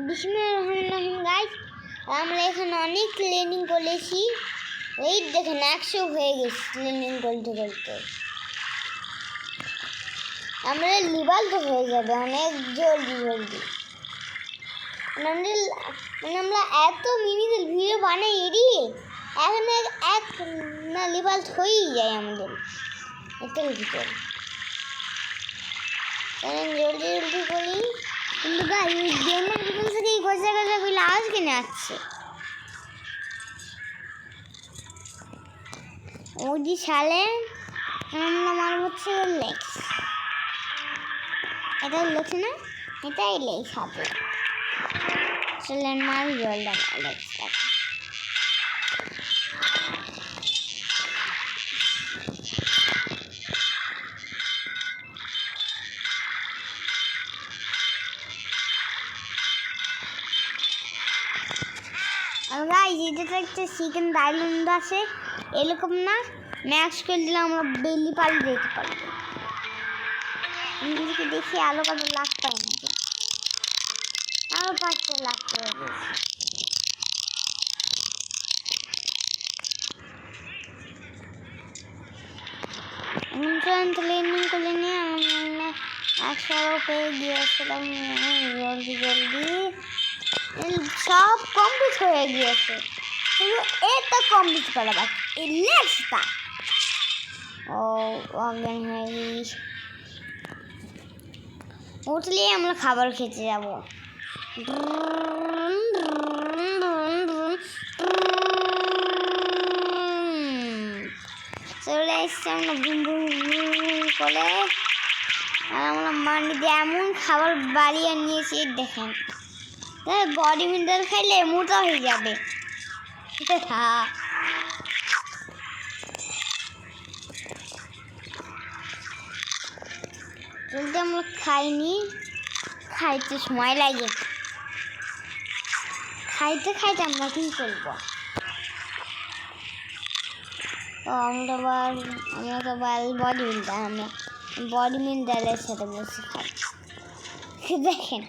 বিসমিল্লাহির গাইস, আমরা এখানে অনেক ট্রেনিং করেছি। ওই দেখেন 100 হয়ে গেছে ট্রেনিং করতে করতে। আমরা লিভাল তো হয়ে যাবে অনেক জলদি জলদি। আমরা এত মিনিটের ভিডিও বানাই এখানে এক না লিভাল হয়েই যায় আমাদের এটার ভিতর। জলদি জলদি করি। কিন্তু গাই ওই গেমের ভিতর থেকে এই গজা গজা গুলো আওয়াজ কেনে আসছে। ওই যে সালে আমরা মারব হচ্ছে লেক্স। এটা লেক্স না, এটাই লেক্স হবে। চলেন মারি জলটা লেক্সটা। গাইস এটা একটা চিকেন আইল্যান্ড আছে, এরকম না ম্যাক্স করে দিলে আমরা বেলি পালি যেতে পারবো। ইংলিশকে দেখে আলো কালো লাখ পাই না, আরো 500 লাখ করে দিয়েছি। ট্রেনিং করে নিয়ে আমরা 100 পেয়ে গিয়েছিলাম। জলদি জলদি সব কমপ্লিট হয়ে গিয়েছে, শুধু এটা কমপ্লিট করা বাকি। এই নেক্সটটা অজ্ঞান হয়ে গিয়েছে। উঠলে আমরা খাবার খেতে যাব। চলে এসছি আমরা বুম বুম করে। আর আমরা মানে যেমন খাবার বাড়িয়ে নিয়েছি দেখেন, বডি বিল্ডার খাইলে মোটা হয়ে যাবে। যদি আমরা খাইনি, খাইতে সময় লাগে। খাইতে খাইতে আমরা কি করবো? আমরা তো বডি বিল্ডার, আমরা বডি বিল্ডারের সাথে বসে খাই। দেখেন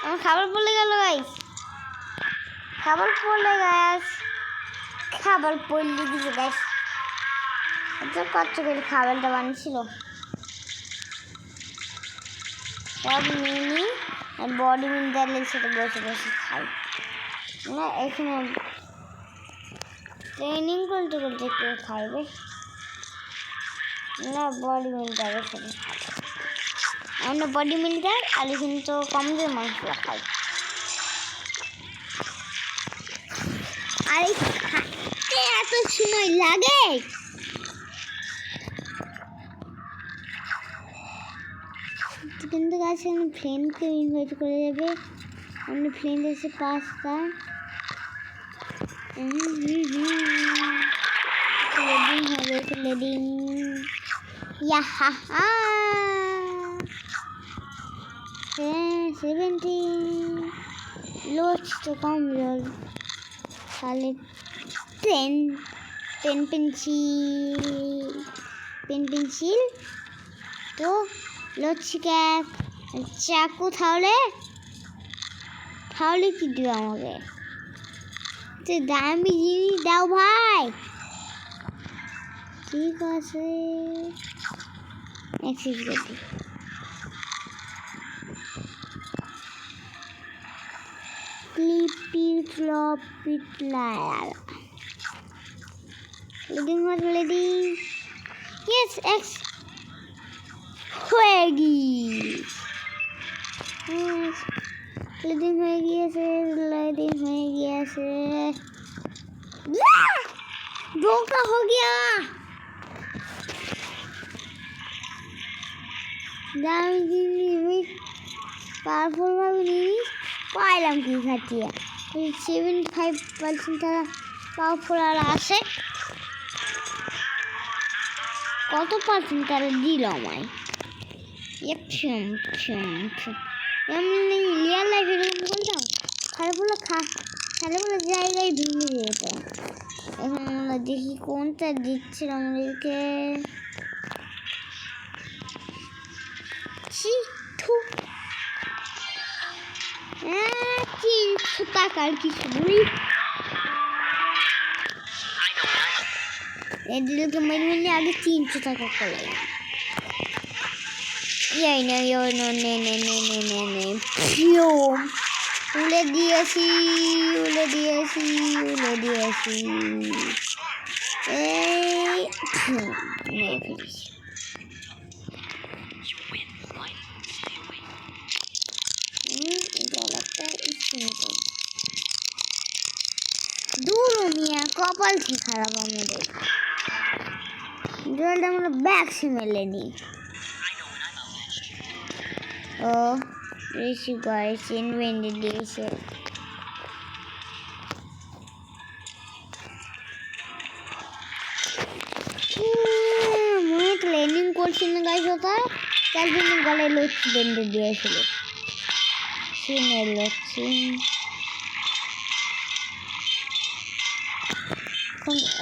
আমার খাবার পড়ে গেল গাইস, খাবার পড়লে গাছ, খাবার পড়লে কিছু গাছ এত কষ্ট করে খাবারটা বানিয়েছিল। সব মিনি আর বডি বিল্ডারের সাথে বসে বসে খাই না। এখানে ট্রেনিং করতে করতে কেউ খাইবে না, বডি বিল্ডারের সাথে খাবে। আমরা বডি বিল্ডার আর কিন্তু কমজোর মানুষরা খাই। আরে খাইতে এত সময় লাগে? কিন্তু গাছ ফ্রেন্ডকে ইনভাইট করে যাবে। আমাদের ফ্রেন্ড আছে 5টা। লোডিং হবে, লোডিং। ইয়াহা 17 লোড তো কম জল। তাহলে পেন পেন্সিল তো লচ্ছি ক্যাপ চাকু। তাহলে কি দিও আমাকে? তো দামি জিনিস দাও ভাই। ঠিক আছে ক্লিপি ফ্লপি লিডিং লেডি। ইয়েস এক্স হয়ে লিডিং হয়ে গিয়েছে, লাইটিং হয়ে গিয়েছে। धोखा हो गया। पावरफुल भाभी पाइलाम की खाटिया 75% তারা পাওয়ারফুল আর আসে। কত পার্সেন্ট তারা দিল আমায়? এমনি রিয়েল লাইফে এরকম বলতাম, খারাপ জায়গায় ঢুকে যেত। এখন আমরা দেখি কোনটা দিচ্ছে আমাদেরকে। টাকার কিছু বলি এদিকে মেরে আগে 300 টাকা করে এই না নে পিওম উলে দিয়েছি এই মেরে ফেলেছি গলাটা দূর মিয়া কপাল কি খারাপ আমাদের জলটা আমরা ব্যাগসে মেলে নিই ও ঋষি গাইস ইনভেন্টে দিয়েছে মনে ট্রেনিং করছি না গাইস ওটা তার জন্য গলায় লক্ষ্য বেঁধে দিয়েছিল সিনের লক্ষ্য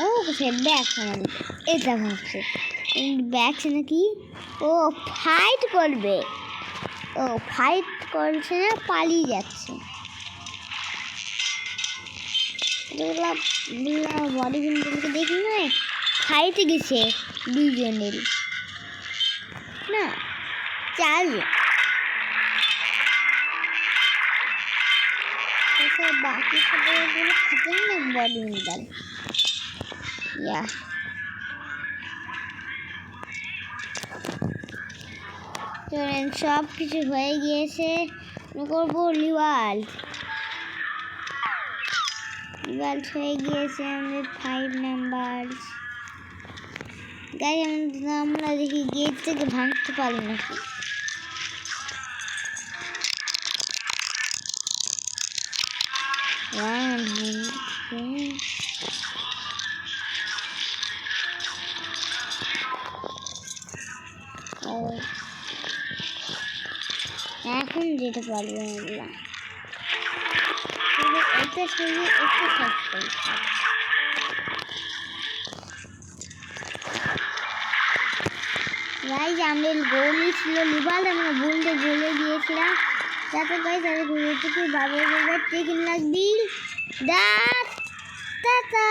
ও সে ব্যাগ এটা ভাবছে ব্যাগ নাকি ও ফাইট করবে ও ফাইট করছে না পালিয়ে যাচ্ছে বডি বিল্ডারকে দেখি না ফাইটে গেছে দুইজনের না চাল বাকি সবাইগুলো খাতেন না বডি বিল্ডার ইয়া সব কিছু হয়ে গিয়েছে করবো লিওয়াল হয়ে গিয়েছে আমাদের 5 নাম্বার গাই আমরা দেখি গেট থেকে ভাঙতে পারি নাকি এখন যেতে পারবো না এটা শুনে একটু থাকতে গাইজ আমাদের গোলই ছিল লিবাল আমরা বলতে ভুলে গিয়েছিলাম যাতে গাইজ আমি ঘুরে বাবার টিকিট লাগবি টাটা